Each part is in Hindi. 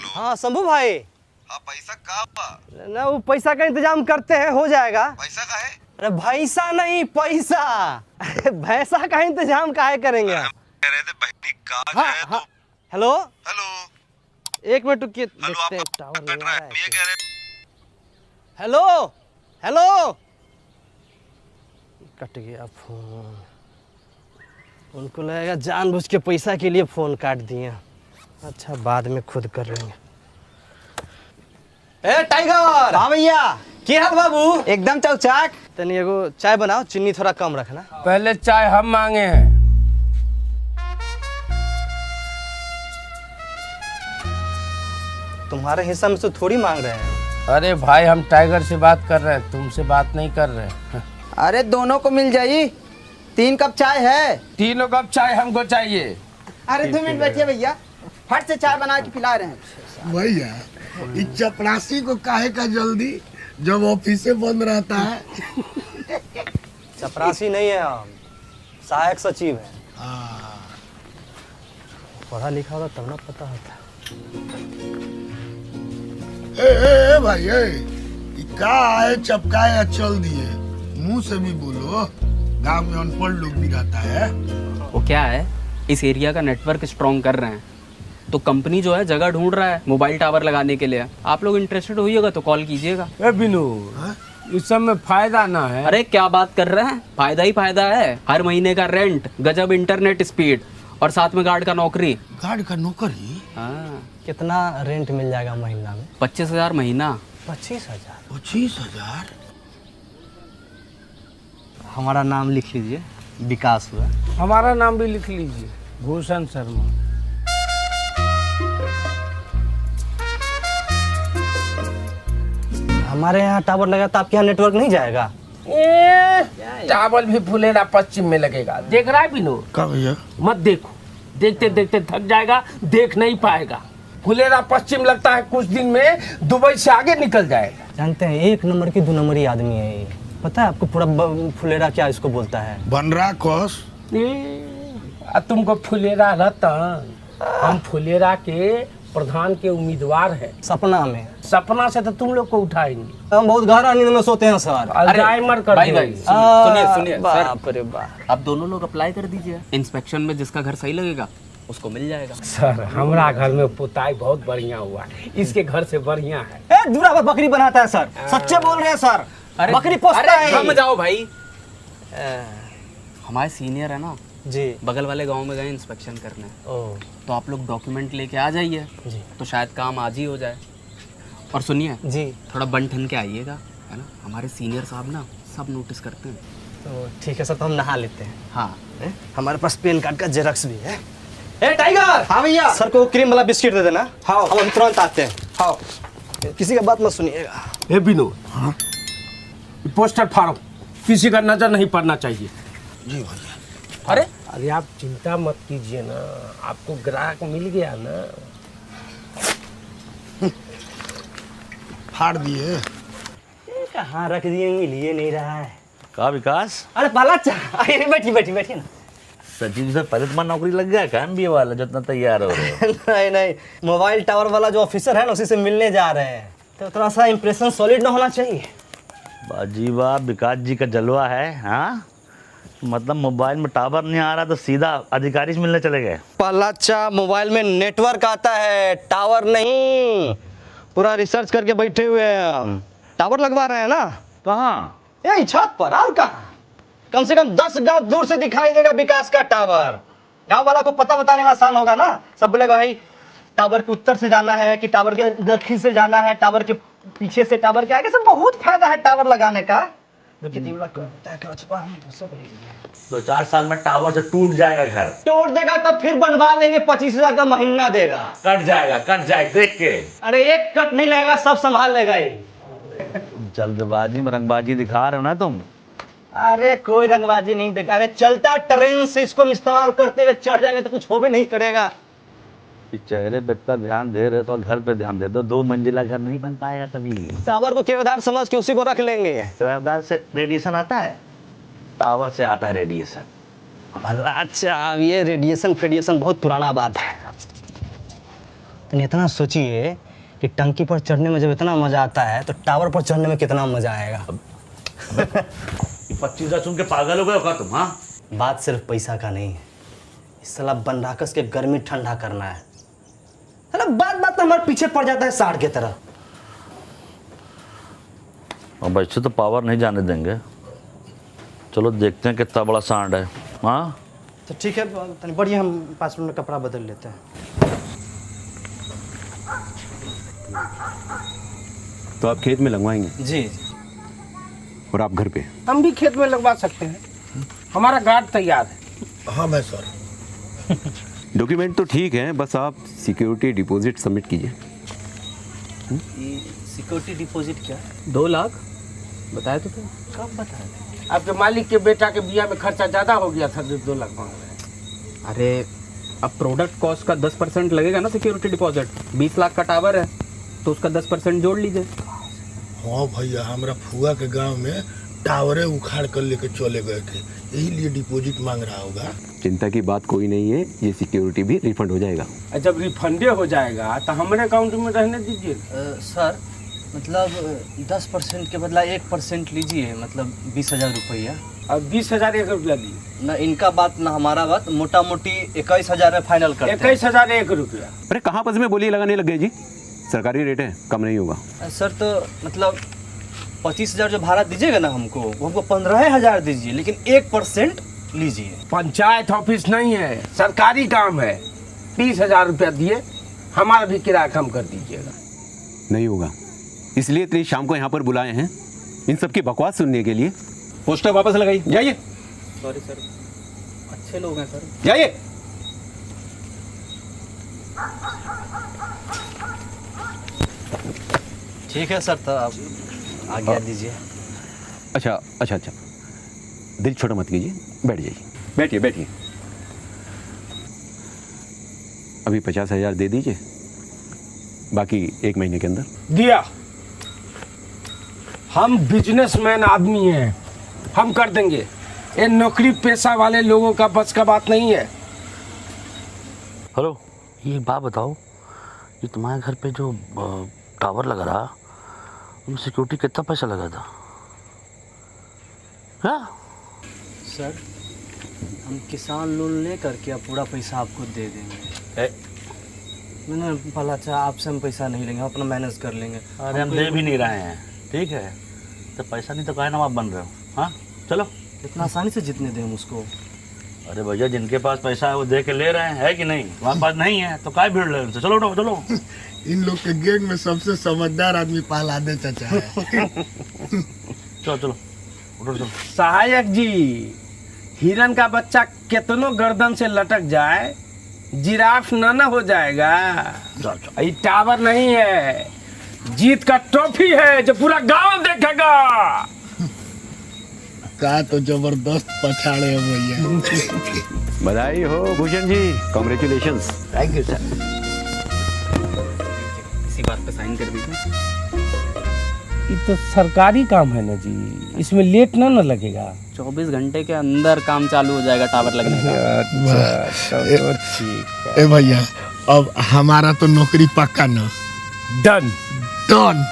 हाँ शंभू भाई। हाँ पैसा कहाँ बा? ना वो पैसा का इंतजाम करते हैं, हो जाएगा। पैसा का है? अरे भैसा नहीं पैसा। भैसा का इंतजाम काहे करेंगे आप? कह रहे थे बहनी काज हाँ, है हाँ, तो। हेलो हेलो एक मिनट रुकिए, हेलो देखते हैं आपका टावर कट लग रहा रहा है, है। ये कह रहे हेलो हेलो कट गया फोन। उनको लगेगा जानबूझ के पैसा के लिए फोन काट दिया। अच्छा बाद में खुद कर लेंगे। ए टाइगर। हाँ भैया, क्या हाल बाबू? एकदम चौचाक। तनी एगो चाय बनाओ, चीनी थोड़ा कम रखना। पहले चाय हम मांगे हैं। तुम्हारे हिस्सा में तो थोड़ी मांग रहे हैं। अरे भाई हम टाइगर से बात कर रहे हैं, तुमसे बात नहीं कर रहे हैं। अरे दोनों को मिल जाई। 3 कप चाय है। तीनों कप चाय हमको चाहिए। अरे 2 मिनट बैठिए भैया, फट से चाय बना के पिला रहे हैं। भैया इस चपरासी को काहे का जल्दी, जब ऑफिसे बंद रहता है। चपरासी नहीं है हम, सहायक सचिव है। पढ़ा लिखा होगा तब ना पता होता। ए भाई ई का आए चपकाए या चल दिए, मुंह से भी बोलो। गांव में अनपढ़ लोग भी रहता है। वो क्या है, इस एरिया का नेटवर्क स्ट्रॉन्ग कर रहे हैं, तो कंपनी जो है जगह ढूंढ रहा है मोबाइल टावर लगाने के लिए। आप लोग इंटरेस्टेड होइएगा तो कॉल कीजिएगा। ए बिनू, इस सब में फायदा ना है। अरे क्या बात कर रहे हैं, फायदा ही फायदा है। हर महीने का रेंट, गजब इंटरनेट स्पीड और साथ में गार्ड का नौकरी। गार्ड का नौकरी? हाँ, कितना रेंट मिल जाएगा महीना में? 25,000 महीना। 25,000? 25,000? हमारा नाम लिख लीजिए, विकास हुआ। हमारा नाम भी लिख लीजिए, भूषण शर्मा। हमारे यहाँ टावर लगा तो आपके यहाँ नेटवर्क नहीं जाएगा? टावर भी फुलेरा पश्चिम में लगेगा। देख रहा है बिनू? का भैया? मत देखो, देखते देखते थक जाएगा, देख नहीं पाएगा। फुलेरा पश्चिम लगता है कुछ दिन में दुबई से आगे निकल जाएगा। जानते हैं 1 नंबर की 2 नंबरी आदमी है ये। पता है आपको पूरा फुलेरा क्या इसको बोलता है? बनरा कोस। तुमको फुलेरा रतन, हम फुलेरा के प्रधान के उम्मीदवार हैं। सपना में? सपना से तो तुम लोग को उठाएंगे। हम बहुत गहरा नींद में सोते हैं सर। अल्जाइमर कर भाई दो। भाई सुनिए सर, बाप रे बाप। आप दोनों लोग अप्लाई कर दीजिए। इंस्पेक्शन में जिसका घर सही लगेगा उसको मिल जाएगा। सर हमारा घर में पुताई बहुत बढ़िया हुआ, इसके घर से बढ़िया है। ए दूरा पर बकरी बनाता है सर, सच्चे बोल रहे हैं सर। अरे बकरी पोसता है। थम जाओ भाई। हमारे सीनियर है ना जी। बगल वाले गांव में गए इंस्पेक्शन करने, ओ तो आप लोग डॉक्यूमेंट लेके आ जाइए जी तो शायद काम आज ही हो जाए। और सुनिए जी, थोड़ा बन ठन के आइएगा, है ना। हमारे सीनियर साहब ना सब नोटिस करते हैं। तो ठीक है सर, तो हम नहा लेते हैं। हाँ, हमारे पास पैन कार्ड का जेरॉक्स भी है। ए टाइगर। हाँ भैया। सर को क्रीम वाला बिस्किट दे देना। हाँ। हम अभी तुरंत आते हैं। हाँ। किसी का बात मत सुनिएगा। ए बिनू, पोस्टर फाड़ो, किसी का नजर नहीं पड़ना चाहिए। जी भैया। अरे अरे आप चिंता मत कीजिए ना, आपको ग्राहक मिल गया ना। फाड़ दिए। कहाँ रख दिए, मिल ही नहीं रहा है। का विकास? अरे पाला बैठी बैठी बैठी ना। सचिव से पहले तुम्हारा नौकरी लग गया क्या MBA वाला, जितना तैयार हो रहे हो? नहीं नहीं, मोबाइल टावर वाला जो ऑफिसर है ना उसी से मिलने जा रहे हैं, तो थोड़ा सा इंप्रेशन सॉलिड ना होना चाहिए। बाजी वाह, विकास जी का जलवा है। हाँ मतलब मोबाइल में टावर नहीं आ रहा तो सीधा अधिकारी से मिलने चले गए। पलाचा, मोबाइल में नेटवर्क आता है, टावर नहीं। पूरा रिसर्च करके बैठे हुए हैं हम। टावर लगवा रहे हैं ना। कहाँ? यही छत पर, और कहाँ? कम से कम 10 गांव दूर से दिखाई देगा विकास का टावर। गांव वाला को पता बताने में आसान होगा ना। सब बोलेगा भाई टावर के उत्तर से जाना है कि टावर के दक्षिण से जाना है, टावर के पीछे से, टावर के आगे से। बहुत फायदा है टावर लगाने का। 2-4 साल में टावर से टूट जाएगा घर। तोड़ देगा तब फिर बनवा लेंगे, 25,000 का महीना देगा। कट जाएगा देख के। अरे एक कट नहीं लगेगा, सब संभाल लेगा ये। जल्दबाजी में रंगबाजी दिखा रहे हो ना तुम। अरे कोई रंगबाजी नहीं देखा। अरे चलता ट्रेन से इसको इस्तेमाल करते हुए चढ़ जाएंगे तो कुछ हो भी नहीं करेगा। चेहरे पे इतना ध्यान दे रहे तो घर पे ध्यान दे दो। 2 मंजिला घर नहीं बन पाएगा कभी। टावर को केवदार समझ के उसी को रख लेंगे। केवदार से रेडिएशन आता है, टावर से आता है रेडिएशन। अच्छा, ये रेडिएशन बहुत पुराना बात है। तो इतना सोचिए कि टंकी पर चढ़ने में जब इतना मजा आता है तो टावर पर चढ़ने में कितना मजा आएगा। 25,000 सुन के पागल हो गए हो क्या तुम? हाँ, बात सिर्फ पैसा का नहीं है, इस साला बनराकस के गर्मी ठंडा करना है। साला बात बात में हमारे पीछे पड़ जाता है साढ़ की तरह। अब ऐसे तो पावर नहीं जाने देंगे। चलो देखते हैं कितना बड़ा सांड है। हाँ, तो ठीक है, तनी बढ़िया, हम 5 मिनट में कपड़ा बदल लेते हैं। तो आप खेत में लगवाएंगे जी जी। और आप घर पे? हम भी खेत में लगवा सकते हैं, हमारा गार्ड तैयार है। हाँ मैं सर। डॉक्यूमेंट तो ठीक है, बस आप सिक्योरिटी डिपॉजिट सबमिट कीजिए। सिक्योरिटी डिपॉजिट क्या? 2 लाख बताया तो थे। कब बताया? आपके मालिक के बेटा के बिया में खर्चा ज्यादा हो गया था, 2 लाख मांग रहे हैं। अरे अब प्रोडक्ट कॉस्ट का 10% लगेगा ना सिक्योरिटी डिपॉजिट। 20 लाख का टावर है तो उसका 10% जोड़ लीजिए। हाँ भैया, हमारा फुआ के गांव में टावरे उखाड़ कर लेके चले गए थे, यही लिए डिपॉजिट मांग रहा होगा। चिंता की बात कोई नहीं है, ये सिक्योरिटी भी रिफंड हो जाएगा। और जब रिफंडे हो जाएगा तो हमारे अकाउंट में रहने दीजिए। सर मतलब 10% के बदला 1% लीजिए, मतलब 20,000 रुपया। और 20,000 1 रुपया दिए। ना इनका बात ना हमारा बात, मोटा मोटी 21,000 में फाइनल करते हैं। 21,000 1 रुपया। अरे कहाँ बस में बोली लगाने लग गए जी, सरकारी रेट है, कम नहीं होगा। सर तो मतलब 25,000 जो भाड़ा दीजिएगा ना हमको, वो हमको 15,000 दीजिए, लेकिन 1% लीजिए। पंचायत ऑफिस नहीं है, सरकारी काम है। 20,000 रुपया दिए, हमारा भी किराया कम कर दीजिएगा। नहीं होगा, इसलिए इतनी शाम को यहाँ पर बुलाए हैं, इन सब की बकवास सुनने के लिए। पोस्टर वापस लगाइए, जाइए सॉरी सर, अच्छे लोग हैं सर। जाइए। ठीक है सर, तो आप आज्ञा दीजिए। अच्छा अच्छा अच्छा, दिल छोटा मत कीजिए, बैठ जाइए, बैठिए बैठिए। अभी 50,000 दे दीजिए, बाकी 1 महीने के अंदर। दिया। हम बिजनेसमैन आदमी हैं, हम कर देंगे। ये नौकरी पेशा वाले लोगों का बस का बात नहीं है। हेलो, ये एक बात बताओ, ये तुम्हारे घर पे जो टावर लगा रहा, उसमें सिक्योरिटी कितना पैसा लगा था? हाँ? सर हम किसान लोन ले करके अब पूरा पैसा आपको दे देंगे। मैंने बोला अच्छा आपसे हम पैसा नहीं लेंगे, हम अपना मैनेज कर लेंगे। अरे हम दे भी नहीं रहे हैं, ठीक है? तो पैसा नहीं तो काहे ना आप बन रहे हो? हाँ चलो। इतना आसानी से जितने दें हम उसको? अरे भैया, जिनके पास पैसा है वो दे के ले रहे हैं, है कि नहीं? हमारे पास नहीं है तो काय भीड़ रहे उनसे? चलो उठो, चलो। इन लोग के गैंग में सबसे समझदार आदमी पहलादे चाचा है। चलो चलो, उठो चलो। सहायक जी, हिरन का बच्चा कितनों गर्दन से लटक जाए, जिराफ ना हो जाएगा। ये टावर नहीं है, जीत का ट्रॉफी है जो पूरा गांव देखेगा। का तो जबरदस्त पछाड़े है भैया। बधाई हो Bhushan ji, congratulations. Thank you sir. इसी बात पे साइन कर दीजिए। ये तो सरकारी काम है ना जी, इसमें लेट ना लगेगा। 24 घंटे के अंदर काम चालू हो जाएगा टावर लगने का। अच्छा, तो ठीक है। ए भैया, अब हमारा तो नौकरी पक्का ना। डन। डन।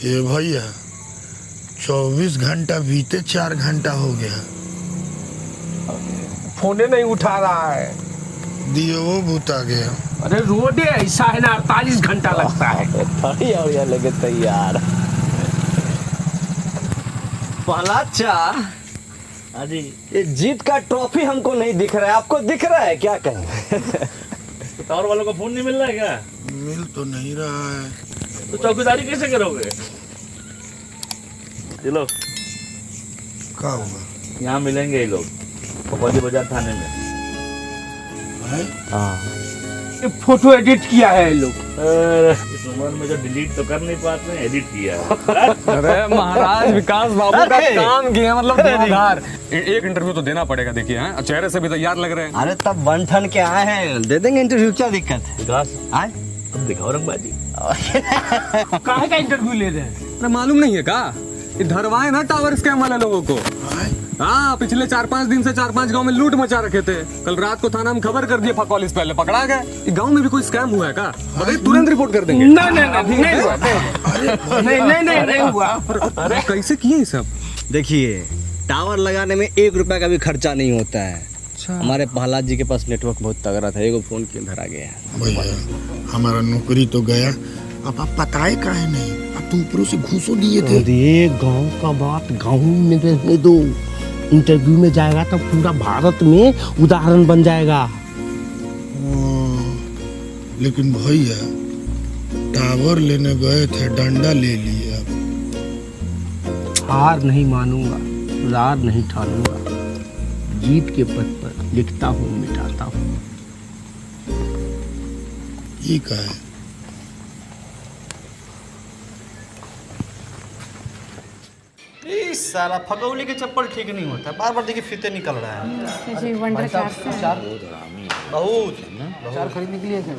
ये भैया 24 घंटा बीते 4 घंटा हो गया, फोने नहीं उठा रहा है। दियो वो भूता गया। अरे रोडे ऐसा है ना, 48 घंटा लगता है। बढ़िया लगे तैयार। पलाचा, हाँ जी। ये जीत का ट्रॉफी हमको नहीं दिख रहा है, आपको दिख रहा है क्या? कहें तो टावर वालों का फोन नहीं मिल रहा है क्या? मिल तो नहीं रहा है। तो चौकीदारी कैसे करोगे? चलो, क्या हुआ? यहाँ मिलेंगे ये लोग, पकौड़ी बाजार थाने में। है? हाँ। ये फोटो एडिट किया है ये लोग। इस उम्र में जो डिलीट तो कर नहीं पाते, एडिट किया है। अरे महाराज विकास बाबू का काम किया, मतलब धुआंधार। एक इंटरव्यू तो देना पड़ेगा, देखिए हैं, चेहरे से भी तैयार लग रहे हैं। अरे तब 1 टन के आए हैं, दे देंगे इंटरव्यू, क्या दिक्कत है? विकास, आए तुम दिखाओ रंगबाजी। काहे का इंटरव्यू ले रहे हैं? अरे मालूम नहीं है का, ये धरवाए ना टावर स्कैम वाले लोगों को। है? हाँ, पिछले 4-5 दिन से 4-5 गांव में लूट मचा रखे थे। कल रात को थाना में खबर कर दिए, फकौलिस पहले पकड़ा गए। गांव में भी कोई स्कैम हुआ है क्या? बताइए, तुरंत रिपोर्ट कर देंगे। नहीं हुआ। अरे कैसे किए ये सब? देखिए, टावर लगाने में 1 रुपया का भी खर्चा नहीं होता है। हमारे प्रहलाद जी के पास नेटवर्क बहुत तगड़ा था, एगो फोन के अंदर आ गया। भैया हमारा नौकरी तो गया, अब आप बताए काहे नहीं? अब तो ऊपरों से घूसो दिए थे। अरे गांव का बात गांव में रहने दो, इंटरव्यू में जाएगा तो पूरा भारत में उदाहरण बन जाएगा। लेकिन भैया टावर लेने गए थे, डंडा ले लिया। हार नहीं मानूंगा, रार नहीं ठानूंगा, जीत के पद पर लिखता हूँ मिटाता हूँ। ये का है? साला फगौली के चप्पल ठीक नहीं होता, बार बार देखिए फीते निकल रहा है। जी वंडर कार से बहुत चार खरीदने के लिए थे।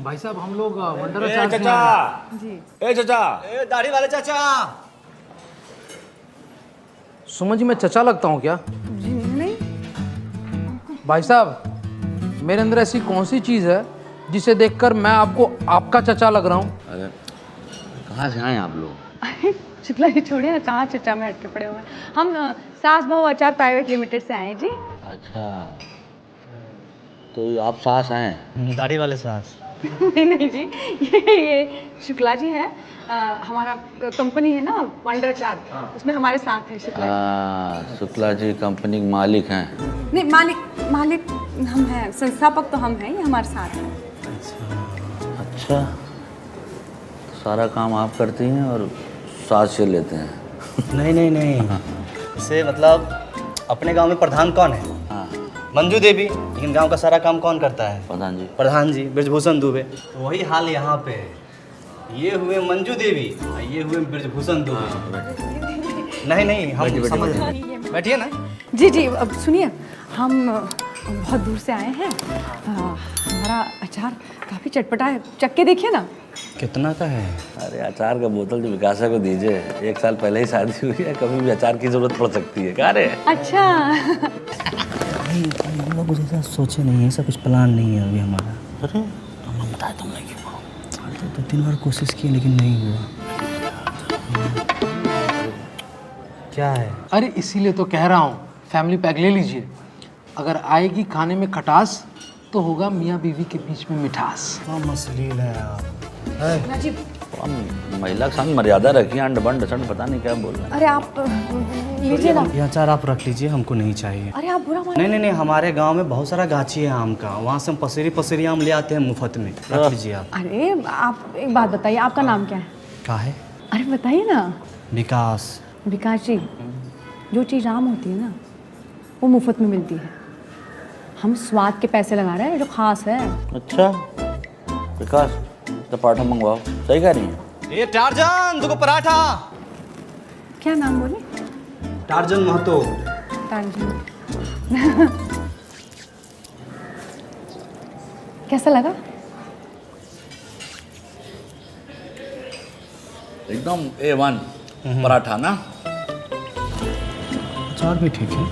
भाई साहब हम लोग वंडर ए दाढ़ी वाले चाचा, सुमन जी मैं चचा लगता हूँ क्या? जी नहीं। भाई साहब मेरे अंदर ऐसी कौन सी चीज़ है जिसे देखकर मैं आपको आपका चचा लग रहा हूँ? अरे कहाँ से आए आप लोग? शुक्ला जी छोड़िए ना, कहाँ चचा में अटके पड़े हुए हैं। हम सास बहू अचार प्राइवेट लिमिटेड से आए हैं जी। अच्छा, तो आप सास हैं? दाढ़ी वाले सास। नहीं जी, ये शुक्ला जी है। हमारा कंपनी है ना वंडर चार, उसमें हमारे साथ है शुक्ला जी। शुक्ला जी कंपनी के मालिक हैं? नहीं, मालिक हम हैं, संस्थापक तो हम हैं, ये हमारे साथ हैं। अच्छा, सारा काम आप करती हैं और सास से लेते हैं? नहीं से मतलब अपने गांव में प्रधान कौन है? हाँ, मंजू देवी। लेकिन गांव का सारा काम कौन करता है? प्रधान जी ब्रजभूषण दुबे। तो वही हाल यहाँ पे है। ये हुए मंजू देवी और ये हुए ब्रजभूषण दुबे। नहीं हम समझ रहे हैं। बैठिए ना। जी अब सुनिए, हम बहुत दूर से आए हैं। हमारा अचार काफ़ी चटपटा है, चख के देखिए ना। कितना का है? अरे अचार का बोतल जो विकासा को दीजिए, 1 साल पहले ही शादी हुई है, कभी भी अचार की जरूरत पड़ सकती है। क्या रे? अच्छा। हम लोग जैसा सोचे नहीं, ऐसा कुछ प्लान नहीं है अभी हमारा। अरे तुमने बताया तुमने क्यों? तो 3 बार कोशिश की लेकिन नहीं हुआ। क्या है? अरे इसीलिए तो कह रहा हूँ फैमिली पैक ले लीजिए। अगर आएगी खाने में खटास तो होगा मियाँ बीवी के बीच में मिठास। मसलील है आप। महिला के सामने मर्यादा रखिए, अंड बंड सण पता नहीं क्या बोल रहे हैं। अरे आप लीजिए ना। ये अचार आप रख लीजिए, हमको नहीं चाहिए। अरे आप बुरा मान। नहीं, हमारे गांव में बहुत सारा गाछी है आम का, वहाँ से हम पसेरी आम ले आते हैं मुफ्त में। रख लीजिए आप। अरे आप एक बात बताइए, आपका नाम क्या है? क्या है? अरे बताइए ना। विकास जी, जो चीज़ आम होती है ना वो मुफ्त में मिलती है। हम स्वाद के पैसे लगा रहे हैं, जो खास है। अच्छा विकास, तो पराठा मंगवाओ। सही कह रही है। ये टार्जन तुमको पराठा। क्या नाम बोले? टार्जन महतो। कैसा लगा? एकदम A1 पराठा ना। अचार भी ठीक है।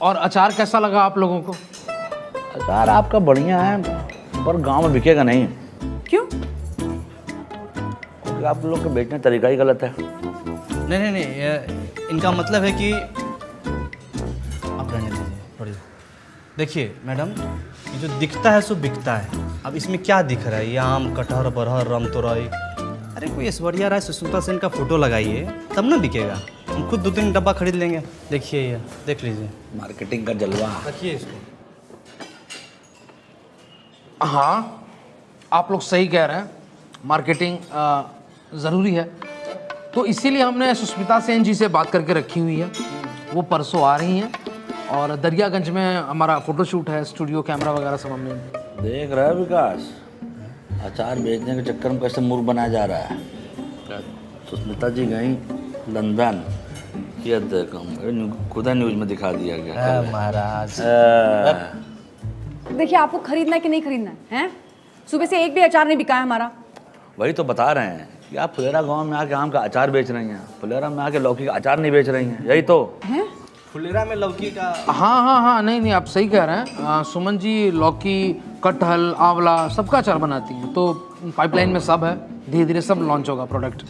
और अचार कैसा लगा आप लोगों को? अचार आपका बढ़िया है, पर गांव में बिकेगा नहीं। क्यों? क्योंकि आप लोग का बेचने का तरीका ही गलत है। नहीं, इनका मतलब है कि आप रहने दीजिए थोड़ी। देखिए मैडम, ये जो दिखता है सो बिकता है। अब इसमें क्या दिख रहा है? ये आम, कटहर, बरहर, रमतोरई। अरे कोई ऐश्वर्या राय, सुष्मिता सेन का फोटो लगाइए, तब ना बिकेगा। हम खुद 2-3 डब्बा खरीद लेंगे। देखिए ये, देख लीजिए। मार्केटिंग का जलवा। रखिए इसको। हाँ, आप लोग सही कह रहे हैं, मार्केटिंग ज़रूरी है। तो इसीलिए हमने सुष्मिता सेन जी से बात करके रखी हुई है। वो परसों आ रही हैं और दरियागंज में हमारा फोटोशूट है, स्टूडियो कैमरा वगैरह सब हमने। देख रहा है विकास, अचार बेचने के चक्कर में कैसे मूर्ख बनाया जा रहा है। सुष्मिता जी गई लंदन, ये देखो खुदा न्यूज में दिखा दिया गया। महाराज देखिए, आपको खरीदना है कि नहीं खरीदना है? सुबह से एक भी अचार नहीं बिका है हमारा। वही तो बता रहे हैं कि आप फुलेरा गांव में आके आम का अचार बेच रही हैं, फुलेरा में आके लौकी का अचार नहीं बेच रही हैं, यही तो। फुलेरा में लौकी का हाँ हाँ हाँ, नहीं नहीं, आप सही कह रहे हैं। सुमन जी लौकी, कटहल, आंवला सबका अचार बनाती हैं, तो पाइपलाइन में सब है, धीरे धीरे सब लॉन्च होगा प्रोडक्ट।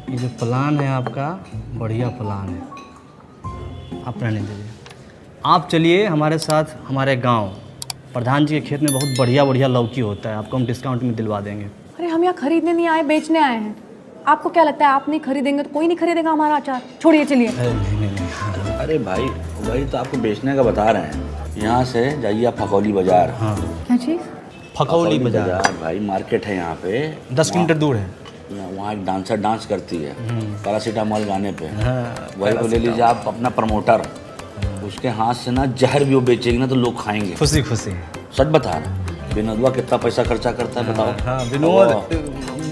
ये जो प्लान है आपका बढ़िया प्लान है, आप रहने दीजिए। आप चलिए हमारे साथ हमारे गांव, प्रधान जी के खेत में बहुत बढ़िया बढ़िया लौकी होता है, आपको हम डिस्काउंट में दिलवा देंगे। अरे हम यहाँ खरीदने नहीं आए, बेचने आए हैं। आपको क्या लगता है आप नहीं खरीदेंगे तो कोई नहीं खरीदेगा हमारा अचार? छोड़िए, चलिए। अरे भाई वही तो आपको बेचने का बता रहे हैं। यहाँ से जाइए आप फकौली बाजार। हाँ क्या चीज़? फकौली बाजार भाई मार्केट है यहाँ पे, 10 किलोमीटर दूर है। वहाँ एक डांसर डांस करती है पैरासीटामोल गाने पे, वही को ले लीजिए आप अपना प्रमोटर, उसके हाथ से ना जहर भी वो बेचेगी ना तो लोग खाएंगे खुशी खुशी। सच बता रहा, विनोदवा कितना पैसा खर्चा करता है बताओ। हाँ, विनोद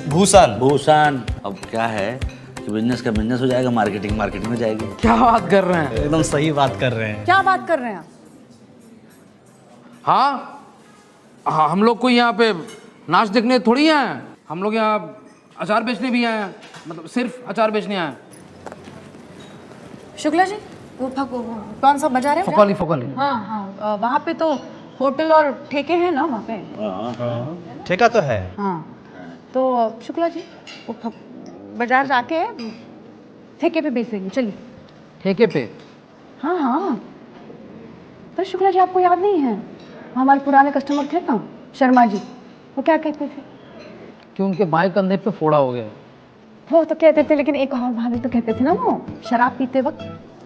भूषण। अब क्या है कि बिजनेस का बिजनेस हो जाएगा, मार्केटिंग मार्केटिंग में जाएगी। क्या बात कर रहे हैं? एकदम सही बात कर रहे हैं। क्या बात कर रहे हैं आप? हाँ, हम लोग कोई यहाँ पे नाच देखने थोड़ी आए हैं, हम लोग यहाँ अचार बेचने भी आए हैं, मतलब सिर्फ अचार बेचने आए हैं। शुक्ला जी, वो कौन सा बाजार है? फकौली। हाँ हाँ, वहाँ पे तो होटल और ठेके हैं ना वहाँ पे? ठेका तो है। हाँ, तो शुक्ला जी वो बाजार जाके ठेके पे बेच देंगे, चलिए। ठेके पे? हाँ हाँ, तो शुक्ला जी आपको याद नहीं है हमारे पुराने कस्टमर थे ना, शर्मा जी, वो क्या कहते थे कि उनके बाएं कंधे पे फोड़ा हो गया? वो तो कहते थे, लेकिन एक और भाभी तो कहते थे ना, वो शराब पीते वक्त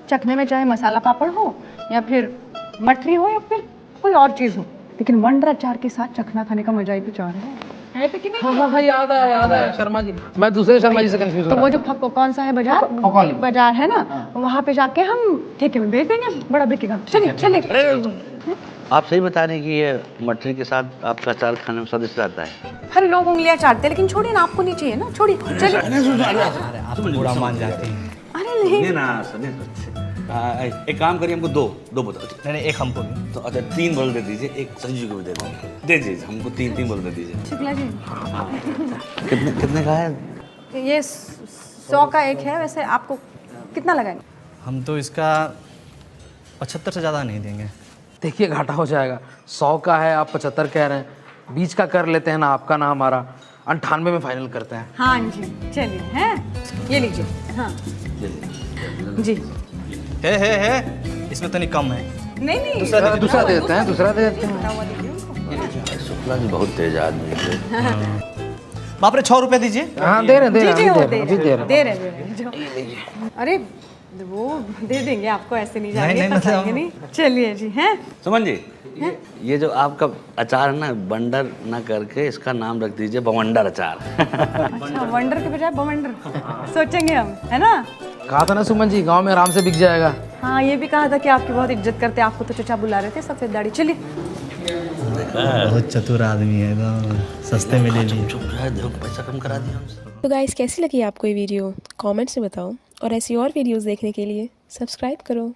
चखने में चाहे मसाला पापड़ हो या फिर मठरी हो या फिर कोई और चीज़ हो, लेकिन वंडर अचार के साथ चखना खाने का मजा ही कुछ और है। कि नहीं? हाँ, याद आया शर्मा जी, मैं दूसरे शर्मा जी से कंफ्यूज हो तो रहा वो जो कौन सा है बाजार, बाजार है ना, वहाँ पे जाके हम ठेके में बेच देंगे, बड़ा बिकेगा। चलिए। आप सही बता रहे हैं कि ये मटरी के साथ आपका अचार खाने में स्वादिष्ट रहता है। हर लोग उंगलियां चाटते हैं, लेकिन छोड़िए ना, आपको नहीं चाहिए ना, छोड़िए, चलिए। आप बुरा मान जाते हैं। अरे नहीं ना एक काम करिए, हमको दो बोतल। नहीं, एक हमको भी। तो अच्छा 3 बोतल दे दीजिए, एक संजू को भी दे दीजिए, हमको 3 बोतल दे दीजिए। शुक्ला जी, कितने का है ये 100 का एक है, वैसे आपको कितना लगाएंगे? हम तो इसका 75 से ज़्यादा नहीं देंगे। देखिए घाटा हो जाएगा, 100 का है, आप 75 कह रहे हैं, बीच का कर लेते हैं ना, आपका ना हमारा, 98 में फाइनल करते हैं। हाँ जी, चलिए, हैं ये लीजिए। हाँ जी, है इसमें तो नहीं कम है। नहीं दूसरा दे देते हैं। शुक्ला जी बहुत तेज आदमी है। बाप रे, 6 रुपए दीजिए। हाँ दे रहे दे रहे। अरे वो दे देंगे आपको, ऐसे नहीं जाएंगे, फंसाएंगे नहीं। चलिए जी, हैं सुमन जी, ये जो आपका अचार है ना, बंडर ना करके इसका नाम रख दीजिए बवंडर अचार। अच्छा, वंडर के बजाय बवंडर सोचेंगे हम, है ना? कहा था ना सुमन जी, गांव में आराम से बिक जाएगा। हाँ, ये भी कहा था कि आपकी बहुत इज्जत करते, आपको तो चचा बुला रहे थे, सफेद दाढ़ी। चलिए। बहुत चतुर आदमी है, सस्ते में ले लिए। पैसा कम करा दिया। तो गाइस, कैसी लगी आपको ये वीडियो? कमेंट्स में बताओ, और ऐसी और वीडियोस देखने के लिए सब्सक्राइब करो।